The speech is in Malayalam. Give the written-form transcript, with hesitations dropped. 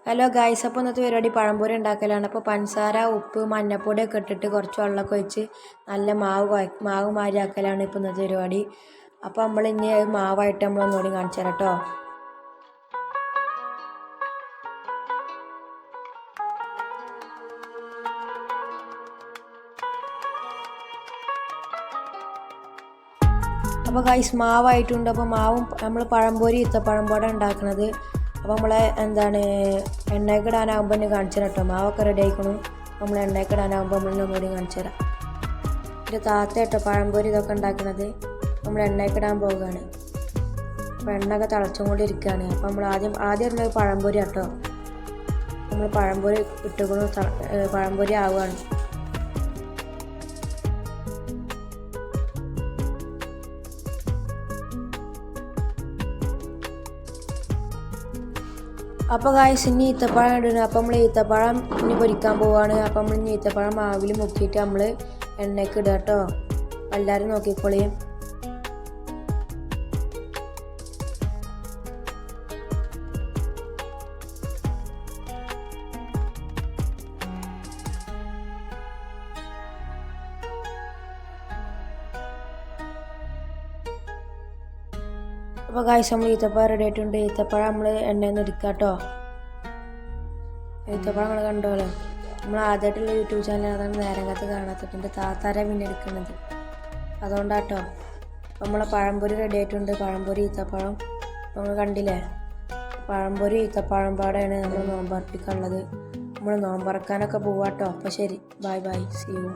ഹലോ ഗായ്സ്, അപ്പോൾ ഇന്നത്തെ പരിപാടി പഴംപൊരി ഉണ്ടാക്കലാണ്. അപ്പോൾ പഞ്ചസാര, ഉപ്പ്, മഞ്ഞപ്പൊടിയൊക്കെ ഇട്ടിട്ട് കുറച്ച് വെള്ളമൊക്കെ ഒഴിച്ച് നല്ല മാവ് മാതിരി ആക്കലാണ് ഇപ്പോൾ ഇന്നത്തെ പരിപാടി. അപ്പോൾ നമ്മൾ ഇനി മാവായിട്ട് നമ്മളൊന്നുകൂടി കാണിച്ചു തരാം കേട്ടോ. അപ്പോൾ ഗായ്സ് മാവായിട്ടുണ്ട്. അപ്പോൾ മാവും നമ്മൾ പഴംപൊരി ഈത്തപ്പഴംപോട ഉണ്ടാക്കുന്നത്. അപ്പോൾ നമ്മളെ എണ്ണയൊക്കെ ഇടാനാകുമ്പോൾ തന്നെ കാണിച്ചു തരാം കേട്ടോ. മാവൊക്കെ റെഡി ആയിക്കണം. നമ്മൾ എണ്ണയൊക്കെ ഇടാനാകുമ്പോൾ നമ്മളൊന്നുകൂടി കാണിച്ചു തരാം. എൻ്റെ താത്ത കേട്ടോ പഴംപൊരി ഇതൊക്കെ ഉണ്ടാക്കുന്നത്. നമ്മൾ എണ്ണയൊക്കെ ഇടാൻ പോവുകയാണ്. അപ്പോൾ എണ്ണയൊക്കെ തിളച്ചും കൊണ്ട് ഇരിക്കുകയാണ്. അപ്പോൾ നമ്മൾ ആദ്യം ഉള്ളത് പഴംപൊരി കേട്ടോ. നമ്മൾ പഴംപൊരി ഇട്ടുകൊണ്ട് പഴംപൊരി ആവുകയാണ്. അപ്പോൾ ഗായ്സ് ഇനി ഈത്തപ്പഴം ഇടുന്നത്. അപ്പോൾ നമ്മൾ ഈത്തപ്പഴം ഇനി പൊരിക്കാൻ പോവുകയാണ്. അപ്പോൾ നമ്മൾ ഇനി ഈത്തപ്പഴം മാവിൽ മുക്കിയിട്ട് നമ്മൾ എണ്ണയ്ക്ക് ഇടുക കേട്ടോ. എല്ലാവരും നോക്കിക്കോളി. അപ്പോൾ ഗായ്സ് നമ്മൾ ഈത്തപ്പഴം റെഡി ആയിട്ടുണ്ട്. ഈത്തപ്പഴം നമ്മൾ എണ്ണയിൽ നിന്ന് എടുക്കുക കേട്ടോ. ഈത്തപ്പഴം നമ്മൾ കണ്ടോളൂ. നമ്മൾ ആദ്യമായിട്ടുള്ള യൂട്യൂബ് ചാനൽ അതാണ് നേരങ്ങത്ത് കാണാത്തിട്ടുണ്ട്. താത്താര പിന്നെ എടുക്കുന്നത് അതുകൊണ്ടാട്ടോ. അപ്പോൾ നമ്മളെ പഴംപൊരി റെഡി ആയിട്ടുണ്ട്. പഴംപൊരി ഈത്തപ്പഴം നമ്മൾ കണ്ടില്ലേ. പഴംപൊരി ഈത്തപ്പഴം പാടെയാണ് നമ്മൾ നോമ്പറപ്പിക്കാനുള്ളത്. നമ്മൾ നോമ്പറക്കാനൊക്കെ പോവാട്ടോ. അപ്പോൾ ശരി, ബൈ ബൈ, സീ യു.